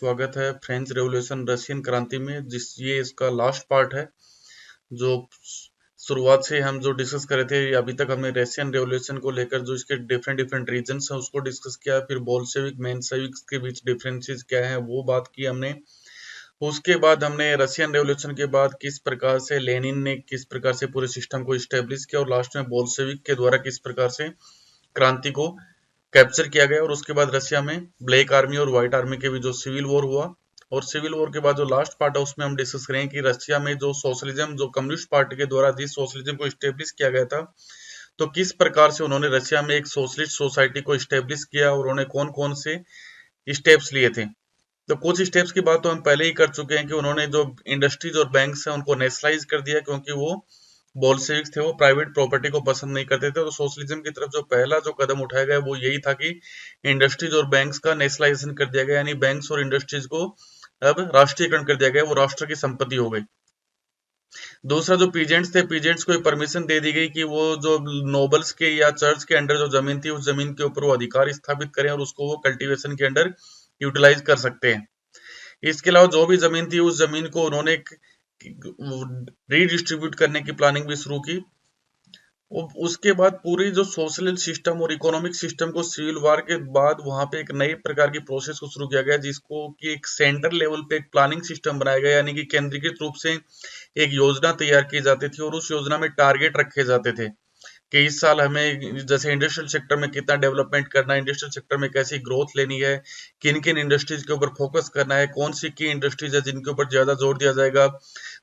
स्वागत है French revolution Russian क्रांति में। ये इसका लास्ट पार्ट है। जो शुरुआत से हम जो डिस्कस कर रहे थे, अभी तक हमने रशियन रेवोल्यूशन को लेकर जो इसके डिफरेंट डिफरेंट रीजन्स हैं उसको डिस्कस किया। फिर बोल्शेविक मेंशेविक के बीच डिफरेंसेस क्या है वो बात की हमने। उसके बाद हमने रशियन रेवोल्यूशन के बाद किस प्रकार से लेनिन ने किस प्रकार से पूरे सिस्टम को स्टेब्लिश किया और लास्ट में बोल्शेविक के द्वारा किस प्रकार से क्रांति को कैप्चर किया गया। और उसके बाद रशिया में ब्लैक आर्मी और व्हाइट आर्मी के बीच जो सिविल वॉर हुआ, और सिविल वॉर के बाद जो लास्ट पार्ट है उसमें हम डिस्कस करेंगे कि रशिया में जो सोशलिज्म, जो कम्युनिस्ट पार्टी के द्वारा जिस सोशलिज्म को स्टेब्लिश किया गया था, तो किस प्रकार से उन्होंने रशिया में एक सोशलिस्ट सोसाइटी को स्टेब्लिश किया और उन्होंने कौन कौन से स्टेप्स लिए थे। तो कुछ स्टेप्स की बात तो हम पहले ही कर चुके हैं कि उन्होंने जो इंडस्ट्रीज और बैंक्स हैं उनको नेशनलाइज कर दिया, क्योंकि वो बोल्शेविक्स थे, वो प्राइवेट प्रॉपर्टी को पसंद नहीं करते थे। तो सोशलिज्म की तरफ जो पहला जो कदम उठाया गया वो यही था कि इंडस्ट्रीज और बैंक्स का नेशनलाइजेशन कर दिया गया, यानी बैंक्स और इंडस्ट्रीज को अब राष्ट्रीयकरण कर दिया गया, वो राष्ट्र की संपत्ति हो गई। दूसरा, जो पीजेंट्स थे, पीजेंट्स को परमिशन दे दी गई कि वो जो नोबल्स के या चर्च के अंडर जो जमीन थी उस जमीन के ऊपर वो अधिकार स्थापित करें और उसको वो कल्टीवेशन के अंडर यूटिलाइज कर सकते हैं। इसके अलावा जो भी जमीन थी उस जमीन को उन्होंने रीडिस्ट्रीब्यूट करने की प्लानिंग भी शुरू की। उसके बाद पूरी जो सोशल सिस्टम और इकोनॉमिक सिस्टम को सिविल वार के बाद वहां पे एक नई प्रकार की प्रोसेस को शुरू किया गया, जिसको कि एक सेंटर लेवल पे एक प्लानिंग सिस्टम बनाया गया, यानी कि केंद्रीकृत रूप से एक योजना तैयार की जाती थी और उस योजना में टारगेट रखे जाते थे कि इस साल हमें जैसे इंडस्ट्रियल सेक्टर में कितना डेवलपमेंट करना है, इंडस्ट्रियल सेक्टर में कैसी ग्रोथ लेनी है, किन किन इंडस्ट्रीज के ऊपर फोकस करना है, कौन सी की इंडस्ट्रीज है जिनके ऊपर ज्यादा जोर दिया जाएगा,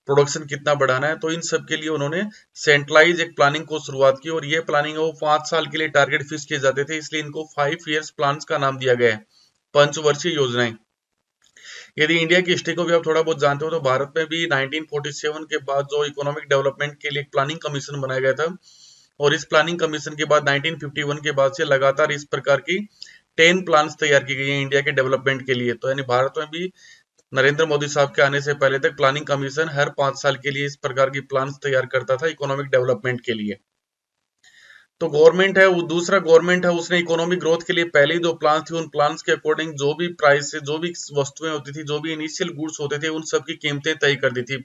प्रोडक्शन कितना बढ़ाना है। तो इन सब के लिए उन्होंने सेंट्रलाइज एक प्लानिंग को शुरुआत की और ये प्लानिंग है वो 5 साल के लिए टारगेट फिक्स किए जाते थे, इसलिए इनको 5 ईयर्स प्लान का नाम दिया गया है, पंचवर्षीय योजनाएं। यदि इंडिया की हिस्ट्री को भी आप थोड़ा बहुत जानते हो तो भारत में भी 1947 के बाद जो इकोनॉमिक डेवलपमेंट के लिए एक प्लानिंग कमीशन बनाया गया था, और इस प्लानिंग कमीशन के बाद 1951 के बाद से लगातार इस प्रकार की 10 प्लान्स तैयार की गई हैं इंडिया के डेवलपमेंट के लिए। तो यानी भारत में भी नरेंद्र मोदी साहब के आने से पहले तक प्लानिंग कमीशन हर 5 साल के लिए इस प्रकार की प्लान्स तैयार करता था इकोनॉमिक डेवलपमेंट के लिए। तो गवर्नमेंट है वो, दूसरा गवर्नमेंट है उसने इकोनॉमिक ग्रोथ के लिए पहले जो प्लान थी उन प्लान्स के अकॉर्डिंग जो भी प्राइस से जो भी वस्तुएं होती थी, जो भी इनिशियल गुड्स होते थे, उन सब की कीमतें तय कर दी थी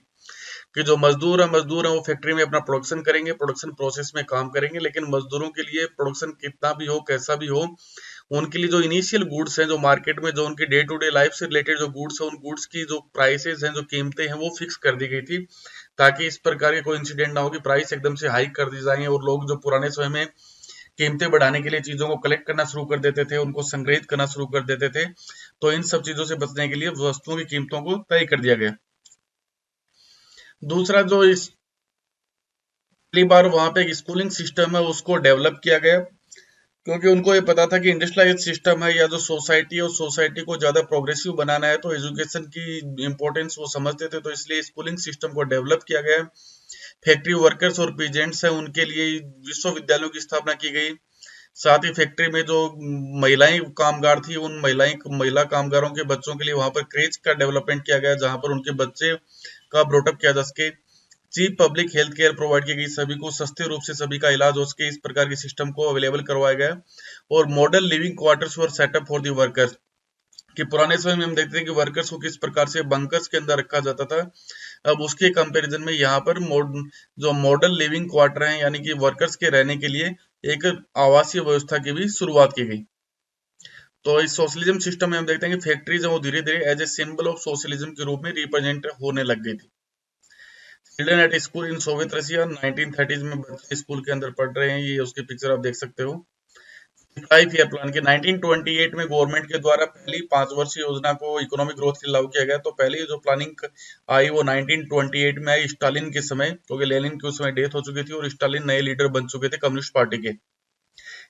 कि जो मजदूर है वो फैक्ट्री में अपना प्रोडक्शन करेंगे, प्रोडक्शन प्रोसेस में काम करेंगे, लेकिन मजदूरों के लिए प्रोडक्शन कितना भी हो, कैसा भी हो, उनके लिए जो इनिशियल गुड्स हैं, जो मार्केट में जो उनकी डे टू डे लाइफ से रिलेटेड जो गुड्स है, उन गुड्स की जो प्राइसेस हैं, जो कीमतें हैं, वो फिक्स कर दी गई थी, ताकि इस प्रकार के कोई इंसिडेंट ना हो कि प्राइस एकदम से हाइक कर दी जाए और लोग जो पुराने समय में कीमतें बढ़ाने के लिए चीजों को कलेक्ट करना शुरू कर देते थे, उनको संग्रहित करना शुरू कर देते थे। तो इन सब चीजों से बचने के लिए वस्तुओं की कीमतों को तय कर दिया गया। दूसरा, जो इस पहली बार वहां पे एक स्कूलिंग सिस्टम है उसको डेवलप किया गया, क्योंकि उनको ये पता था कि इंडस्ट्रियलाइज सिस्टम है या जो सोसाइटी है उस सोसाइटी को ज्यादा प्रोग्रेसिव बनाना है, तो एजुकेशन की इंपॉर्टेंस वो समझते थे, तो इसलिए स्कूलिंग सिस्टम को डेवलप किया गया। फैक्ट्री वर्कर्स और पीजेंट्स हैं उनके लिए विश्वविद्यालयों की स्थापना की गई। साथ ही फैक्ट्री में जो महिलाएं कामगार थी उन महिला कामगारों के बच्चों के लिए वहां पर क्रेच का डेवलपमेंट किया गया, जहां पर उनके बच्चे का ब्रोटअप किया जा सके। Cheap public health care provide की गई, सभी को सस्ते रूप से सभी का इलाज हो सके, इस प्रकार के सिस्टम को अवेलेबल करवाया गया। और model living quarters were set up for the workers, कि पुराने समय में हम देखते थे कि वर्कर्स को किस प्रकार से बंकर्स के अंदर रखा जाता था, अब उसके कंपैरिजन में यहाँ पर जो मॉडल लिविंग क्वार्टर हैं, यानी कि वर्कर्स के रहने के लिए एक आवासीय व्यवस्था की भी शुरुआत की गई। तो इस सोशलिज्म सिस्टम में हम देखते हैं कि फैक्ट्रीज वो धीरे धीरे as a symbol of socialism के रूप में रिप्रेजेंट होने लग गई थी। Children at school in Soviet Russia, 1930s में बच्चे स्कूल के अंदर पढ़ रहे हैं, ये उसकी पिक्चर आप देख सकते हो। 5 ईयर प्लान के 1928 में गवर्नमेंट के द्वारा पहली 5 वर्षीय योजना को इकोनॉमिक ग्रोथ के लिए लागू किया गया। तो पहली जो प्लानिंग आई वो 1928 में आई स्टालिन के समय, क्योंकि लेनिन की उस समय डेथ हो चुकी थी और स्टालिन नए लीडर बन चुके थे कम्युनिस्ट पार्टी के।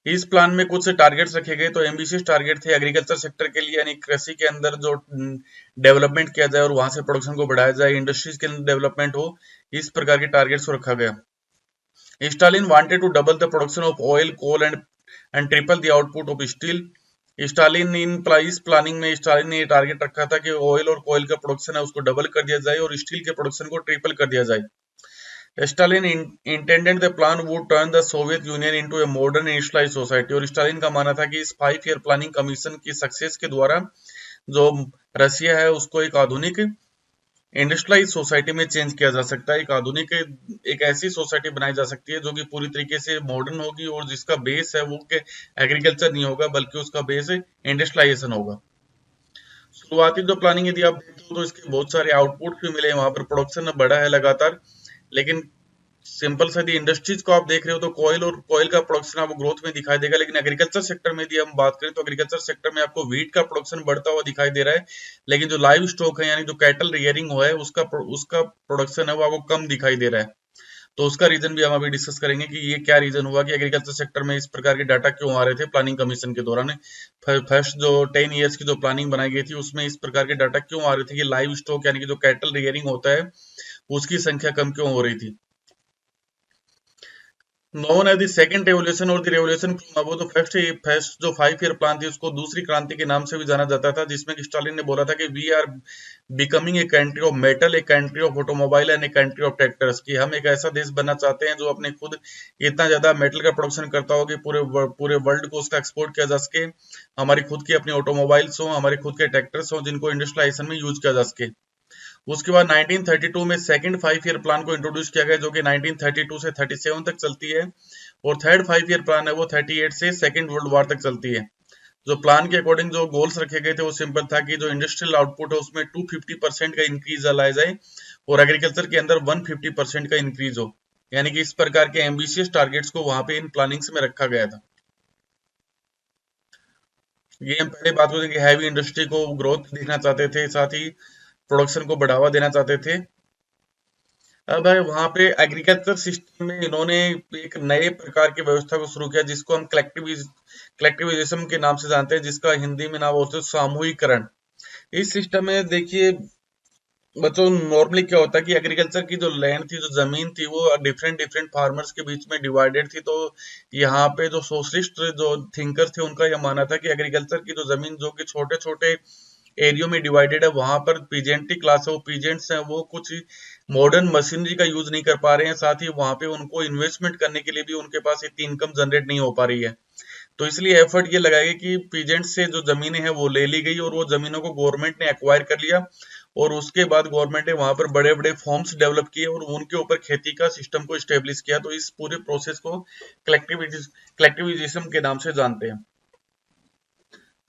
इस प्लान में कुछ टारगेट्स रखे गए, तो एम्बिशियस टारगेट थे एग्रीकल्चर सेक्टर के लिए, यानी कृषि के अंदर जो डेवलपमेंट किया जाए और वहां से प्रोडक्शन को बढ़ाया जाए, इंडस्ट्रीज के अंदर डेवलपमेंट हो, इस प्रकार के टारगेट्स को रखा गया। Stalin wanted to double the production of oil, coal and triple the output of steel. Stalin इस प्लानिंग में स्टालिन ने टारगेट रखा था कि ऑयल और कोयल का प्रोडक्शन है उसको डबल कर दिया जाए और स्टील के प्रोडक्शन को ट्रिपल कर दिया जाए। Stalin intended the plan would turn the Soviet union into a modern industrialised society, और स्टालिन का मानना था कि इस 5 ईयर प्लानिंग कमीशन की सक्सेस के द्वारा जो रसिया है उसको एक आधुनिक इंडस्ट्रियलाइज सोसाइटी में चेंज किया जा सकता है। एक आधुनिक एक ऐसी सोसाइटी बनाई जा सकती है जो कि पूरी तरीके से मॉडर्न होगी और जिसका बेस है वो कि एग्रीकल्चर नहीं होगा बल्कि उसका बेस इंडस्ट्रियलाइजेशन होगा। शुरुआती जो प्लानिंग यदि आप देखो तो इसके बहुत सारे आउटपुट भी मिले, वहां पर प्रोडक्शन बढ़ा है लगातार। लेकिन सिंपल सा यदि इंडस्ट्रीज को आप देख रहे हो तो कोयल का प्रोडक्शन आपको ग्रोथ में दिखाई देगा। लेकिन एग्रीकल्चर सेक्टर में यदि हम बात करें तो एग्रीकल्चर सेक्टर में आपको व्हीट का प्रोडक्शन बढ़ता हुआ दिखाई दे रहा है, लेकिन जो लाइव स्टॉक है यानी जो कैटल रियरिंग हुआ है उसका प्रोडक्शन है वो आपको कम दिखाई दे रहा है। तो उसका रीजन भी हम अभी डिस्कस करेंगे कि ये क्या रीजन हुआ कि एग्रीकल्चर सेक्टर में इस प्रकार के डाटा क्यों आ रहे थे प्लानिंग कमीशन के दौरान। फर्स्ट जो 10 ईयर्स की जो प्लानिंग बनाई गई थी उसमें इस प्रकार के डाटा क्यों आ रहे थे कि लाइव स्टॉक यानी कि जो कैटल रियरिंग होता है उसकी संख्या कम क्यों हो रही थी। Known as the second revolution और the revolution from above the first जो 5 ईयर प्लान थी उसको दूसरी क्रांति के नाम से भी जाना जाता था, जिसमें कि स्टालिन ने बोला था कि we are becoming a country of metal, a country of automobile and a country of tractors, कि हम एक ऐसा देश बनना चाहते हैं जो अपने खुद इतना ज्यादा मेटल का प्रोडक्शन करता हो कि पूरे वर्ल्ड को उसका एक्सपोर्ट किया जा सके, हमारी खुद की अपनी ऑटोमोबाइल्स हो, हमारे खुद के ट्रैक्टर्स हो जिनको इंडस्ट्रियलाइजेशन में यूज किया जा सके। उसके बाद 1932 में सेकंड 5 ईयर प्लान को इंट्रोड्यूस किया गया जो कि 1932 से 37 तक चलती है, और थर्ड 5 ईयर प्लान है वो 38 से सेकंड वर्ल्ड वॉर तक चलती है। जो प्लान के अकॉर्डिंग जो गोल्स रखे गए थे वो सिंपल था कि जो इंडस्ट्रियल आउटपुट है उसमें 250% का इंक्रीज लाया जाए और एग्रीकल्चर के अंदर 150% का इंक्रीज हो। यानी कि इस प्रकार के एम्बिशियस टारगेट्स को वहां पे इन प्लानिंग्स में रखा गया था। ये हम पहले बात करेंगे, हैवी इंडस्ट्री को ग्रोथ देखना चाहते थे, साथ ही प्रोडक्शन को बढ़ावा देना चाहते थे। अब है वहां पे एग्रीकल्चर सिस्टम में इन्होंने एक नए प्रकार की व्यवस्था को शुरू किया जिसको हम कलेक्टिविज्म के नाम से जानते हैं, जिसका हिंदी में नाम बोलते हैं सामूहिकरण। इस सिस्टम में देखिए बच्चों, नॉर्मली क्या होता है कि एग्रीकल्चर की जो लैंड थी, जो जमीन थी, वो डिफरेंट डिफरेंट फार्मर्स के बीच में डिवाइडेड थी। तो यहाँ पे जो सोशलिस्ट जो थिंकर्स थे उनका यह मानना था कि एग्रीकल्चर की जो जमीन जो कि छोटे छोटे एरियो में डिवाइडेड है, वहां पर पीजेंटी क्लास है, वो पीजेंट्स हैं, वो कुछ मॉडर्न मशीनरी का यूज नहीं कर पा रहे हैं, साथ ही वहां पे उनको इन्वेस्टमेंट करने के लिए भी उनके पास इतनी इनकम जनरेट नहीं हो पा रही है। तो इसलिए एफर्ट ये लगाया गया कि पीजेंट से जो जमीनें हैं वो ले ली गई और वो जमीनों को गवर्नमेंट ने एक्वायर कर लिया, और उसके बाद गवर्नमेंट ने वहां पर बड़े बड़े फॉर्म्स डेवलप किए और उनके ऊपर खेती का सिस्टम को स्टेब्लिश किया। तो इस पूरे प्रोसेस को कलेक्टिविज्म के नाम से जानते हैं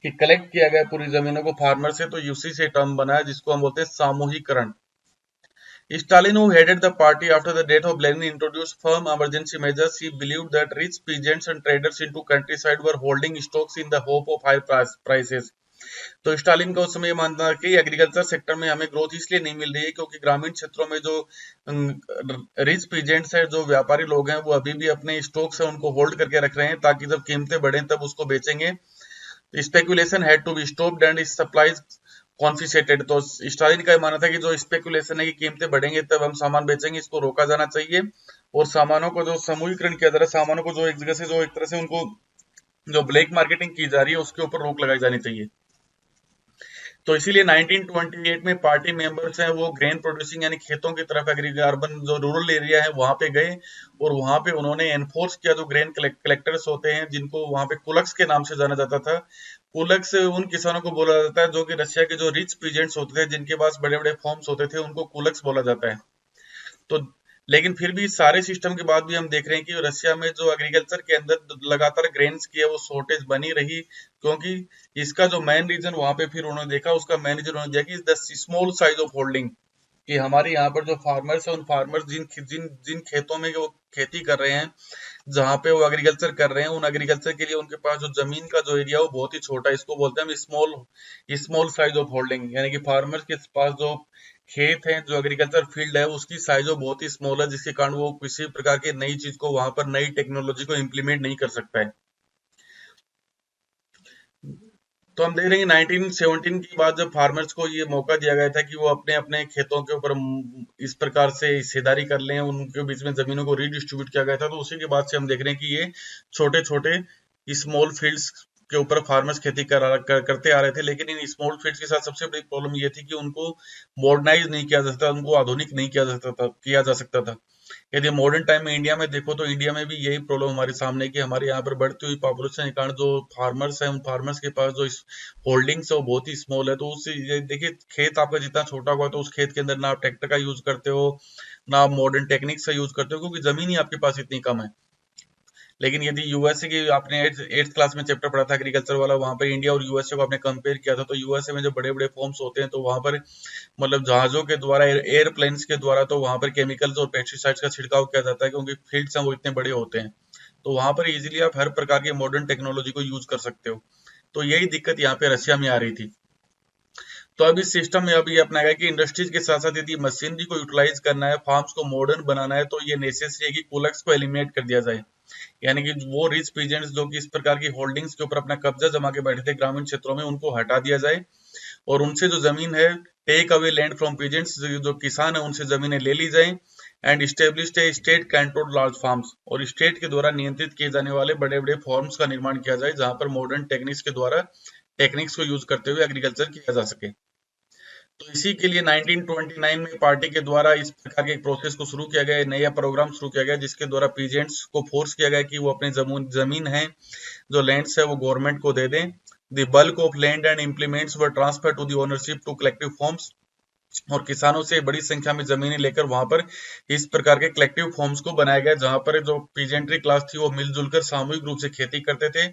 कि कलेक्ट किया गया पूरी जमीनों को फार्मर से, तो उसी से टर्म बना है जिसको हम बोलते हैं सामूहिकरण। Stalin, who headed the party after the death of Lenin, introduced firm emergency measures. He believed that rich peasants and traders into countryside were holding stocks in the hope of high prices. तो Stalin का उस समय मानना था कि agriculture sector में हमें growth इसलिए नहीं मिल रही है क्योंकि ग्रामीण क्षेत्रों में जो रिच पीजेंट्स है, जो व्यापारी लोग हैं, वो अभी भी अपने स्टॉक्स है उनको होल्ड करके रख रहे हैं ताकि जब कीमतें बढ़े तब उसको बेचेंगे। Speculation had to be stopped and supplies confiscated. तो स्टालिन का मानना था कि जो स्पेकुलेशन है कि कीमतें बढ़ेंगे तब हम सामान बेचेंगे, इसको रोका जाना चाहिए, और सामानों को जो समूहीकरण किया जा रहा है, सामानों को जो एक जगह से जो एक तरह से उनको जो ब्लैक मार्केटिंग की जा रही है उसके ऊपर रोक लगाई जानी चाहिए। तो इसीलिए 1928 में पार्टी मेंबर्स हैं वो ग्रेन प्रोड्यूसिंग यानी खेतों की तरफ अर्बन जो रूरल एरिया है वहां पे गए, और वहां पे उन्होंने एनफोर्स किया जो ग्रेन कलेक्टर्स होते हैं जिनको वहां पे कुलक्स के नाम से जाना जाता था। कुलक्स उन किसानों को बोला जाता है जो कि रशिया के जो रिच पीजेंट्स होते थे जिनके पास बड़े बड़े फॉर्म्स होते थे, उनको कुलक्स बोला जाता है। तो लेकिन फिर भी सारे सिस्टम के बाद भी हम देख रहे हैं कि रशिया में जो एग्रीकल्चर के अंदर लगातार ग्रेन्स की है वो शॉर्टेज बनी रही, क्योंकि इसका जो मेन रीजन वहां पे फिर उन्होंने देखा, उसका मेन रीजन उन्होंने दिया कि the small size of holding, कि हमारे यहाँ पर जो फार्मर्स है उन फार्मर्स जिन जिन जिन खेतों में वो खेती कर रहे हैं, जहाँ पे वो एग्रीकल्चर कर रहे हैं, उन एग्रीकल्चर के लिए उनके पास जो जमीन का जो एरिया है वो बहुत ही छोटा है, इसको बोलते हैं हम स्मॉल साइज ऑफ होल्डिंग। यानी कि फार्मर्स के पास जो खेत है, जो एग्रीकल्चर फील्ड है, उसकी साइज बहुत ही स्मॉल है, जिसके कारण वो किसी प्रकार की नई चीज को वहां पर नई टेक्नोलॉजी को इम्प्लीमेंट नहीं कर सकता है। तो हम देख रहे हैं 1917 के बाद जब फार्मर्स को ये मौका दिया गया था कि वो अपने अपने खेतों के ऊपर इस प्रकार से हिस्सेदारी कर लें, उनके बीच में जमीनों को रीडिस्ट्रीब्यूट किया गया था, तो उसी के बाद से हम देख रहे हैं कि ये छोटे छोटे स्मॉल फील्ड्स के ऊपर फार्मर्स खेती करते आ रहे थे। लेकिन इन स्मॉल फील्ड्स के साथ सबसे बड़ी प्रॉब्लम ये थी कि उनको मॉडर्नाइज नहीं किया जा सकता, उनको आधुनिक नहीं किया जा सकता था। यदि मॉडर्न टाइम में इंडिया में देखो तो इंडिया में भी यही प्रॉब्लम हमारे सामने है कि हमारे यहाँ पर बढ़ती हुई पॉपुलेशन के कारण जो फार्मर्स हैं, उन फार्मर्स के पास जो होल्डिंग्स है वो बहुत ही स्मॉल है। तो उससे ये देखिए, खेत आपका जितना छोटा हुआ तो उस खेत के अंदर ना आप ट्रैक्टर का यूज करते हो, ना आप मॉडर्न टेक्निक्स का यूज करते हो, क्योंकि जमीन ही आपके पास इतनी कम है। लेकिन यदि यूएसए की आपने एट्थ क्लास में चैप्टर पढ़ा था एग्रीकल्चर वाला, वहां पर इंडिया और यूएसए को आपने कंपेयर किया था, तो यूएसए में जो बड़े बड़े फॉर्म्स होते हैं तो वहां पर मतलब जहाजों के द्वारा, एयरप्लेन्स के द्वारा तो वहां पर केमिकल्स और पेस्टिसाइड्स का छिड़काव किया जाता है, क्योंकि फील्ड्स हैं वो इतने बड़े होते हैं। तो वहां पर इजीली आप हर प्रकार की मॉडर्न टेक्नोलॉजी को यूज कर सकते हो। तो यही दिक्कत यहाँ पे रशिया में आ रही थी। तो अब इस सिस्टम में अभी अपना है कि इंडस्ट्रीज के साथ साथ यदि मशीनरी को यूटिलाइज करना है, फार्म्स को मॉडर्न बनाना है, तो ये नेसेसरी है कि कुलक्स को एलिमिनेट कर दिया जाए। यानी कि वो रिच पीजेंट्स जो कि इस प्रकार की होल्डिंग्स के ऊपर अपना कब्जा जमा के बैठे थे ग्रामीण क्षेत्रों में, उनको हटा दिया जाए और उनसे जो जमीन है, take away land from peasants, जो किसान है उनसे जमीनें ले ली जाए, and established a state controlled large farms, और स्टेट के द्वारा नियंत्रित किए जाने वाले बड़े बड़े फार्म्स का निर्माण किया जाए, जहां पर मॉडर्न टेक्निक्स के द्वारा टेक्निक्स को यूज करते हुए एग्रीकल्चर किया जा सके। तो इसी के लिए 1929 में पार्टी के द्वारा इस प्रकार के प्रोसेस को शुरू किया गया, नया प्रोग्राम शुरू किया गया, जिसके द्वारा पीजेंट्स को फोर्स किया गया कि वो अपने जमीन है, जो लैंड्स है, वो गवर्नमेंट को दे दें। The bulk of land and implements were transfer to the ownership to collective farms, और किसानों से बड़ी संख्या में जमीनें लेकर वहां पर इस प्रकार के कलेक्टिव फॉर्म्स को बनाया गया, जहां पर जो पीजेंट्री क्लास थी वो मिलजुल कर सामूहिक रूप से खेती करते थे,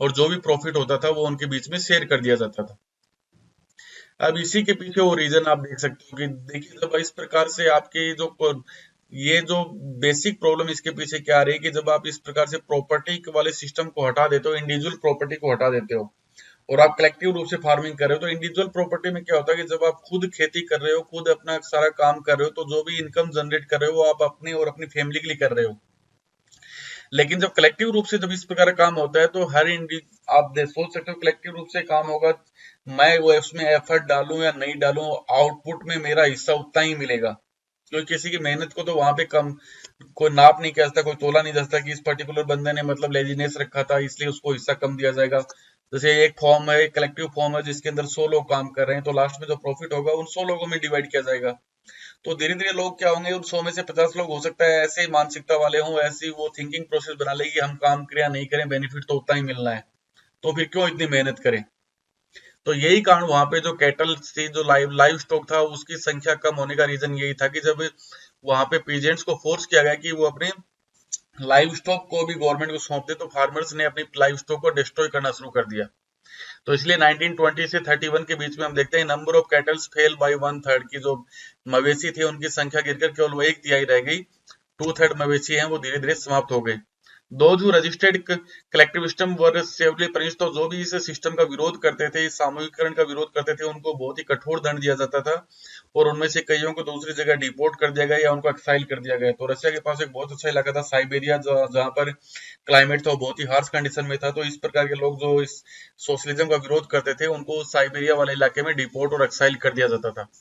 और जो भी प्रॉफिट होता था वो उनके बीच में शेयर कर दिया जाता था। अब इसी के पीछे वो रीजन आप देख सकते हो कि देखिए, जब इस प्रकार से आपके जो ये जो बेसिक प्रॉब्लम इसके पीछे क्या आ रही है कि जब आप इस प्रकार से प्रॉपर्टी वाले सिस्टम को हटा देते हो, इंडिविजुअल प्रॉपर्टी को हटा देते हो, और आप कलेक्टिव रूप से फार्मिंग कर रहे हो, तो इंडिविजुअल प्रॉपर्टी में क्या होता है कि जब आप खुद खेती कर रहे हो, खुद अपना सारा काम कर रहे हो, तो जो भी इनकम जनरेट कर रहे हो वो आप अपने और अपनी फैमिली के लिए कर रहे हो। लेकिन जब कलेक्टिव रूप से जब इस प्रकार का काम होता है तो आप सोच सकते हो कलेक्टिव रूप से काम होगा, मैं वो उसमें एफर्ट डालूं या नहीं डालूं, आउटपुट में मेरा हिस्सा उतना ही मिलेगा, क्योंकि किसी की मेहनत को तो वहां पे कम कोई नाप नहीं कर सकता, कोई तोला नहीं जा सकता कि इस पर्टिकुलर बंदे ने मतलब लेजीनेस रखा था इसलिए उसको हिस्सा कम दिया जाएगा। जैसे एक फॉर्म है, एक कलेक्टिव फॉर्म है जिसके अंदर 100 लोग काम कर रहे हैं, तो लास्ट में जो प्रॉफिट होगा उन 100 लोगों में डिवाइड किया जाएगा। तो धीरे धीरे लोग क्या होंगे, उन 100 में से 50 लोग हो सकता है ऐसे ही मानसिकता वाले हों, ऐसी वो थिंकिंग प्रोसेस बना ले कि हम काम करें या नहीं करें, बेनिफिट तो उतना ही मिलना है, तो फिर क्यों इतनी मेहनत करें। तो यही कारण वहां पे जो कैटल थी, जो लाइव लाइव स्टॉक था, उसकी संख्या कम होने का रीजन यही था कि जब वहां पे पीजेंट्स को फोर्स किया गया कि वो अपने लाइव स्टॉक को भी गवर्नमेंट को सौंप दे, तो फार्मर्स ने अपनी लाइव स्टॉक को डिस्ट्रॉय करना शुरू कर दिया। तो इसलिए 1920 से 31 के बीच में हम देखते हैं number of cattles fell by 1/3, की जो मवेशी थे उनकी संख्या गिरकर केवल वो 1/3 रह गई। 2/3 मवेशी हैं वो धीरे धीरे समाप्त हो गए। दो जो रजिस्टर्ड कलेक्टिव सिस्टम वर सेवरली पनिश्ड, तो जो भी इस सिस्टम का विरोध करते थे, इस सामूहिकरण का विरोध करते थे, उनको बहुत ही कठोर दंड दिया जाता था, और उनमें से कईयों को दूसरी जगह डिपोर्ट कर दिया गया या उनको एक्साइल कर दिया गया। तो रशिया के पास एक बहुत अच्छा इलाका था साइबेरिया, जहाँ पर क्लाइमेट था वो बहुत ही हार्श कंडीशन में था, तो इस प्रकार के लोग जो इस सोशलिज्म का विरोध करते थे उनको साइबेरिया वाले इलाके में डिपोर्ट और एक्साइल कर दिया जाता था।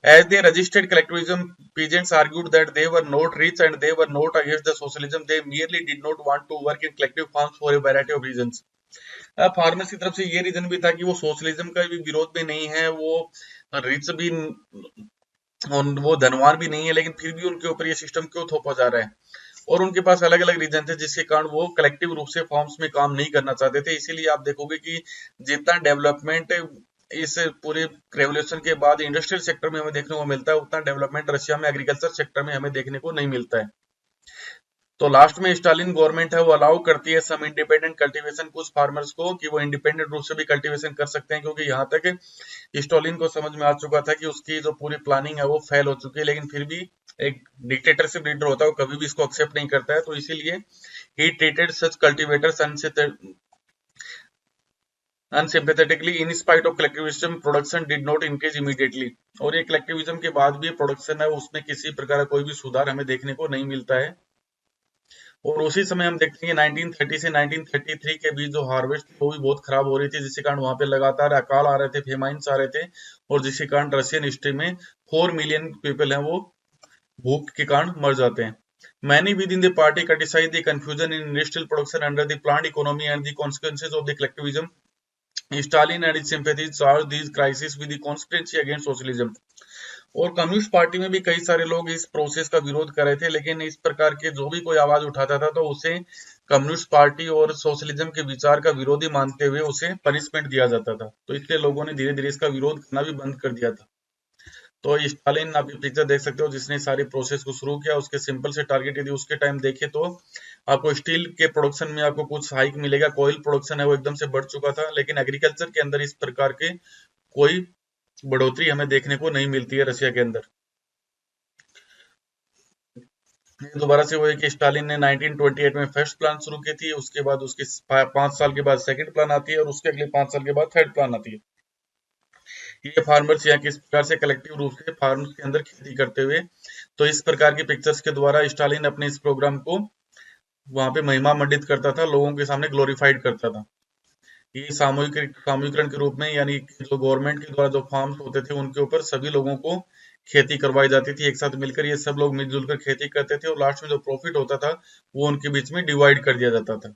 As they resisted collectivism, peasants argued that they were not rich and they were not against the socialism. They merely did not want to work in collective farms for a variety of reasons. Farmers की तरफ से ये reason भी था कि वो socialism का भी विरोध में नहीं है, वो रिच भी, वो धनवान भी नहीं है, लेकिन फिर भी उनके ऊपर ये सिस्टम क्यों थोपा जा रहा है। और उनके पास अलग अलग रीजन थे जिसके कारण वो कलेक्टिव रूप से फॉर्म्स में काम नहीं करना चाहते थे। इसीलिए आप देखोगे कि जितना डेवलपमेंट इस पूरे रेवोल्यूशन के बाद इंडस्ट्रियल सेक्टर में हमें देखने को मिलता है, उतना डेवलपमेंट रशिया में एग्रीकल्चर सेक्टर में हमें देखने को नहीं मिलता है। तो लास्ट में स्टालिन गवर्नमेंट है वो अलाउ करती है सम इंडिपेंडेंट कल्टीवेशन, कुछ फार्मर्स को कि वो इंडिपेंडेंट रूप से भी कल्टीवेशन कर सकते हैं, क्योंकि यहाँ तक स्टालिन को समझ में आ चुका था कि उसकी जो पूरी प्लानिंग है वो फेल हो चुकी है, लेकिन फिर भी एक डिक्टेटरशिप लीडर होता है वो कभी भी इसको एक्सेप्ट नहीं करता है। तो इसीलिए he treated such cultivators unsympathetically. In spite of collectivism, production did not increase immediately. और ये कलेक्टिविज्म के बाद भी प्रोडक्शन है उसमें किसी प्रकार का कोई भी सुधार हमें देखने को नहीं मिलता है। और उसी समय हम देखते हैं 1930 से 1933 के बीच जो हार्वेस्ट वो भी बहुत खराब हो रही थी, जिसके कारण वहां पे लगातार अकाल आ रहे थे, फेमाइन्स आ रहे थे, और जिसके कारण रशियन हिस्ट्री में 4 मिलियन पीपल हैं वो भूख के कारण मर जाते हैं। Many within the party criticize the confusion in industrial production under the planned economy and the consequences of the collectivism. Stalin and his sympathies charge this crisis with the conspiracy against socialism. और communist party में भी कई सारे लोग इस process का विरोध कर रहे थे, लेकिन इस प्रकार के जो भी कोई आवाज उठाता था तो उसे कम्युनिस्ट पार्टी और सोशलिज्म के विचार का विरोधी मानते हुए उसे पनिशमेंट दिया जाता था। तो इसलिए लोगों ने धीरे धीरे इसका विरोध करना भी बंद कर दिया था। तो स्टालिन, आप ये पिक्चर देख सकते हो जिसने सारी प्रोसेस को शुरू किया, उसके सिंपल से टारगेट यदि उसके टाइम देखे तो आपको स्टील के प्रोडक्शन में आपको कुछ हाइक मिलेगा, कोयल प्रोडक्शन है वो एकदम से बढ़ चुका था, लेकिन एग्रीकल्चर के अंदर इस प्रकार के कोई बढ़ोतरी हमें देखने को नहीं मिलती है रशिया के अंदर। ये दोबारा से वो है कि स्टालिन ने 1928 में फर्स्ट प्लान शुरू की थी, उसके बाद उसके 5 साल के बाद सेकंड प्लान आती है और उसके अगले 5 साल के बाद थर्ड प्लान आती है। ये फार्मर्स यहाँ किस प्रकार से कलेक्टिव रूप से फार्म्स के अंदर खेती करते हुए, तो इस प्रकार की पिक्चर्स के द्वारा स्टालिन अपने इस प्रोग्राम को वहां पे महिमा मंडित करता था, लोगों के सामने ग्लोरीफाइड करता था। ये सामूहिकरण के रूप में, यानी कि जो गवर्नमेंट के द्वारा जो फार्म्स होते थे उनके ऊपर सभी लोगों को खेती करवाई जाती थी एक साथ मिलकर, ये सब लोग मिलजुल कर खेती करते थे और लास्ट में जो प्रॉफिट होता था वो उनके बीच में डिवाइड कर दिया जाता था।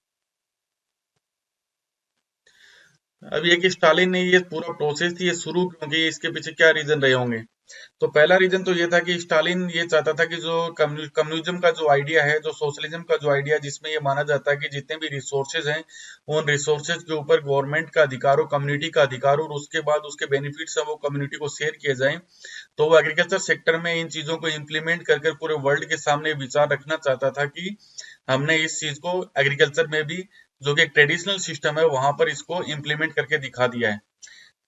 अब ये कि स्टालिन ने ये पूरा प्रोसेस थी ये शुरू क्यों की, इसके पीछे क्या रीजन रहे होंगे। तो पहला रीजन तो ये था कि स्टालिन ये चाहता था कि जो कम्युनिज्म का जो आइडिया है, जो सोशलिज्म का जो आइडिया, जिसमें ये माना जाता है कि जितने भी रिसोर्सेज हैं उन रिसोर्सेज के ऊपर गवर्नमेंट का अधिकार हो, कम्युनिटी का अधिकार हो, और उसके बाद उसके बेनिफिट्स है वो कम्युनिटी को शेयर किए जाएं। तो वो एग्रीकल्चर सेक्टर में इन चीजों को इम्प्लीमेंट कर पूरे वर्ल्ड के सामने विचार रखना चाहता था कि हमने इस चीज को एग्रीकल्चर में भी, जो कि एक ट्रेडिशनल सिस्टम है, वहां पर इसको इम्प्लीमेंट करके दिखा दिया है।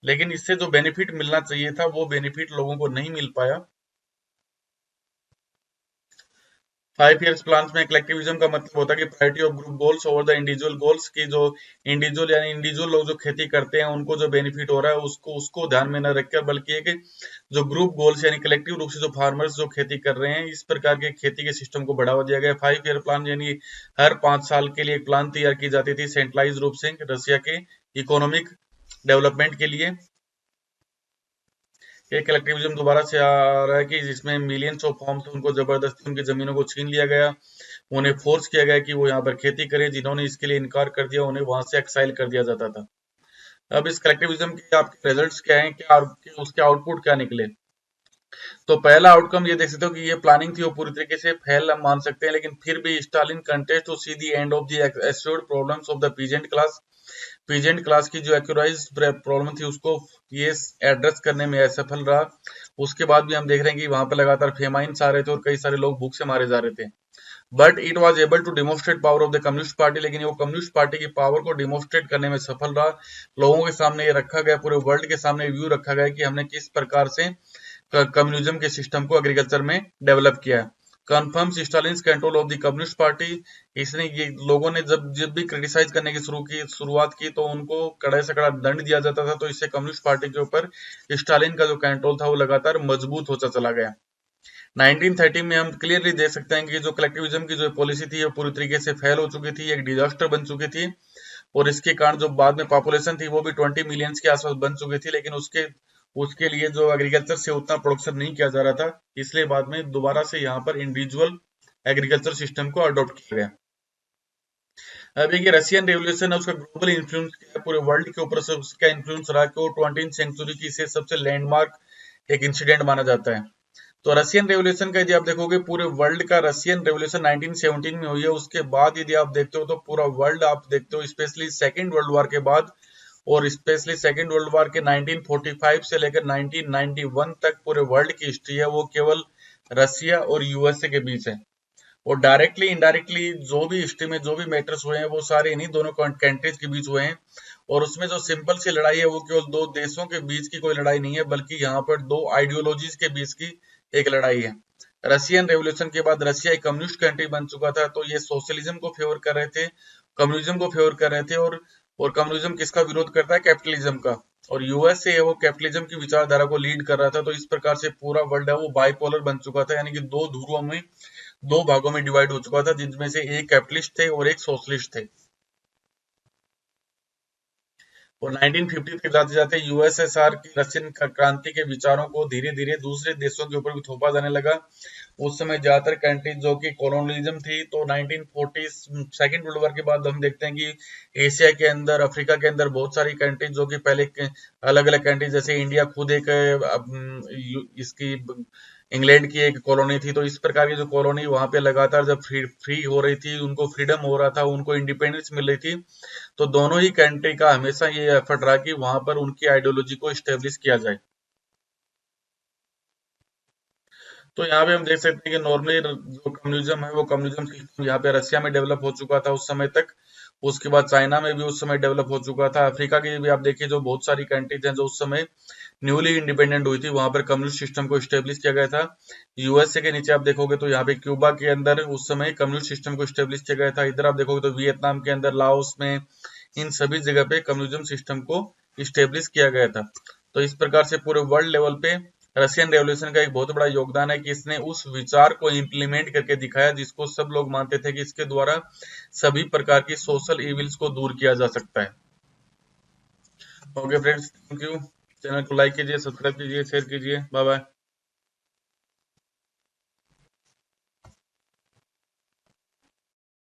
लेकिन इससे जो बेनिफिट मिलना चाहिए था वो बेनिफिट लोगों को नहीं मिल पाया। 5 ईयर्स प्लान में कलेक्टिविज्म का मतलब होता है कि priority of group goals over the individual goals, की जो इंडिविजुअल यानी इंडिविजुअल लोग जो खेती करते हैं उनको जो बेनिफिट हो रहा है उसको उसको ध्यान में न रखकर, बल्कि एक जो ग्रुप गोल्स यानी कलेक्टिव रूप से जो फार्मर्स जो खेती कर रहे हैं, इस प्रकार के खेती के सिस्टम को बढ़ावा दिया गया। 5 ईयर प्लान यानी हर 5 साल के लिए एक प्लान तैयार की जाती थी सेंट्रलाइज रूप से रशिया के इकोनॉमिक डेवलपमेंट के लिए। ये कलेक्टिविज्म दोबारा से आ रहा है कि जिसमें मिलियंस ऑफ फॉर्म्स उनको जबरदस्ती उनकी जमीनों को छीन लिया गया, उन्हें फोर्स किया गया कि वो यहाँ पर खेती करें, जिन्होंने इसके लिए इनकार कर दिया उन्हें वहां से एक्साइल कर दिया जाता था। अब इस कलेक्टिविज्म के आपके रिजल्ट्स क्या हैं, क्या उसके आउटपुट क्या निकले। तो पहला आउटकम ये देख सकते हो कि ये प्लानिंग थी वो पूरी तरीके से फेल हम मान सकते हैं, लेकिन फिर भी Stalin contest to see the end of the assured problems of the peasant class. Peasant class की जो एक्यूराइज प्रॉब्लम थी उसको ये एड्रेस करने में असफल रहा। उसके बाद भी हम देख रहे हैं कि वहां पर लगातार फेमाइन्स आ रहे थे और कई सारे लोग भूख से मारे जा रहे थे। But it was able to demonstrate power of the communist party, लेकिन वो कम्युनिस्ट पार्टी की पावर को डिमोस्ट्रेट करने में सफल रहा। लोगों के सामने ये रखा गया, पूरे वर्ल्ड के सामने व्यू रखा गया कि हमने किस प्रकार से कम्युनिज्म के सिस्टम को एग्रीकल्चर में डेवलप किया है। Confirms Stalin control of the communist party. इसने ये लोगों ने जब जब भी क्रिटिसाइज करने की शुरुआत की तो उनको कड़े से कड़ा दंड दिया जाता था, तो इससे कम्युनिस्ट पार्टी के ऊपर स्टालिन का जो कंट्रोल था वो लगातार मजबूत होता चला गया। 1930 में हम क्लियरली देख सकते हैं कि जो कलेक्टिविज्म की जो पॉलिसी थी वो पूरी तरीके से फेल हो चुकी थी, एक डिजास्टर बन चुकी थी, और इसके कारण जो बाद में पॉपुलेशन थी वो भी 20 मिलियंस के आसपास बन चुकी थी, लेकिन उसके उसके लिए जो एग्रीकल्चर से उतना प्रोडक्शन नहीं किया जा रहा था, इसलिए बाद में दोबारा से यहाँ पर इंडिविजुअल एग्रीकल्चर सिस्टम को अडॉप्ट किया गया। अब ये रशियन रेवोल्यूशन है, उसका ग्लोबल इन्फ्लुएंस क्या है, पूरे वर्ल्ड के ऊपर से उसका इन्फ्लुएंस रहा कि वो 20वीं सेंचुरी की से सबसे लैंडमार्क एक इंसिडेंट माना जाता है। तो रशियन रेवोल्यूशन का यदि आप देखोगे, पूरे वर्ल्ड का रशियन रेवोल्यूशन 1917 में हुई है, उसके बाद यदि आप देखते हो तो पूरा वर्ल्ड आप देखते हो, स्पेशली सेकेंड वर्ल्ड वॉर के बाद, और स्पेशली सेकेंड वर्ल्ड वॉर के 1945 से लेकर 1991 तक पूरे वर्ल्ड की हिस्ट्री है वो केवल रशिया और यूएसए के बीच है। और डायरेक्टली इनडायरेक्टली जो भी हिस्ट्री में जो भी मैटर्स हुए हैं वो सारे इन्हीं दोनों कंट्रीज के बीच हुए हैं। और उसमें जो सिंपल सी लड़ाई है वो केवल दो देशों के बीच की कोई लड़ाई नहीं है, बल्कि यहाँ पर दो आइडियोलॉजीज के बीच की एक लड़ाई है। रशियन रेवोल्यूशन के बाद रशिया एक कम्युनिस्ट कंट्री बन चुका था, तो ये सोशलिज्म को फेवर कर रहे थे, कम्युनिज्म को फेवर कर रहे थे, और कम्युनिज्म किसका विरोध करता है, कैपिटलिज्म का। और यूएसए है वो कैपिटलिज्म की विचारधारा को लीड कर रहा था। तो इस प्रकार से पूरा वर्ल्ड है वो बाइपोलर बन चुका था, यानी कि दो ध्रुवों में, दो भागों में डिवाइड हो चुका था, जिनमें से एक कैपिटलिस्ट थे और एक सोशलिस्ट थे। और 1950 तक जाते जाते यूएसएसआर की रशियन क्रांति के विचारों को धीरे धीरे दूसरे देशों के ऊपर भी थोपा जाने लगा। उस समय ज्यादातर कंट्रीज जो कि कॉलोनियलिज्म थी, तो 1940 सेकेंड वर्ल्ड वॉर के बाद हम देखते हैं कि एशिया के अंदर, अफ्रीका के अंदर बहुत सारी कंट्रीज जो कि पहले अलग अलग कंट्रीज, जैसे इंडिया खुद एक इसकी इंग्लैंड की एक कॉलोनी थी, तो इस प्रकार की जो कॉलोनी वहां पे लगातार जब फ्री हो रही थी, उनको फ्रीडम हो रहा था, उनको इंडिपेंडेंस मिल रही थी, तो दोनों ही कंट्री का हमेशा ये एफर्ट रहा कि वहां पर उनकी आइडियोलॉजी को स्टेब्लिश किया जाए। तो यहाँ पे हम देख सकते हैं कि नॉर्मली जो कम्युनिज्म है, वो कम्युनिज्म सिस्टम यहाँ पे रसिया में डेवलप हो चुका था उस समय तक। उसके बाद चाइना में भी उस समय डेवलप हो चुका था। अफ्रीका की भी आप देखिए, जो बहुत सारी कंट्रीज हैं जो उस समय न्यूली इंडिपेंडेंट हुई थी, वहां पर कम्युनिस्ट सिस्टम को स्टेब्लिश किया गया था। यूएसए के नीचे आप देखोगे तो यहाँ पे क्यूबा के अंदर उस समय कम्युनिस्ट सिस्टम को स्टेब्लिश किया गया था। इधर आप देखोगे तो वियतनाम के अंदर, लाओस में, इन सभी जगह पे कम्युनिज्म सिस्टम को स्टेब्लिश किया गया था। तो इस प्रकार से पूरे वर्ल्ड लेवल पे रशियन रेवोल्यूशन का एक बहुत बड़ा योगदान है कि इसने उस विचार को इम्प्लीमेंट करके दिखाया जिसको सब लोग मानते थे कि इसके द्वारा सभी प्रकार की सोशल इविल्स को दूर किया जा सकता है। Okay friends, thank you. Channel को लाइक कीजिए, सब्सक्राइब कीजिए, शेयर कीजिए। Bye bye.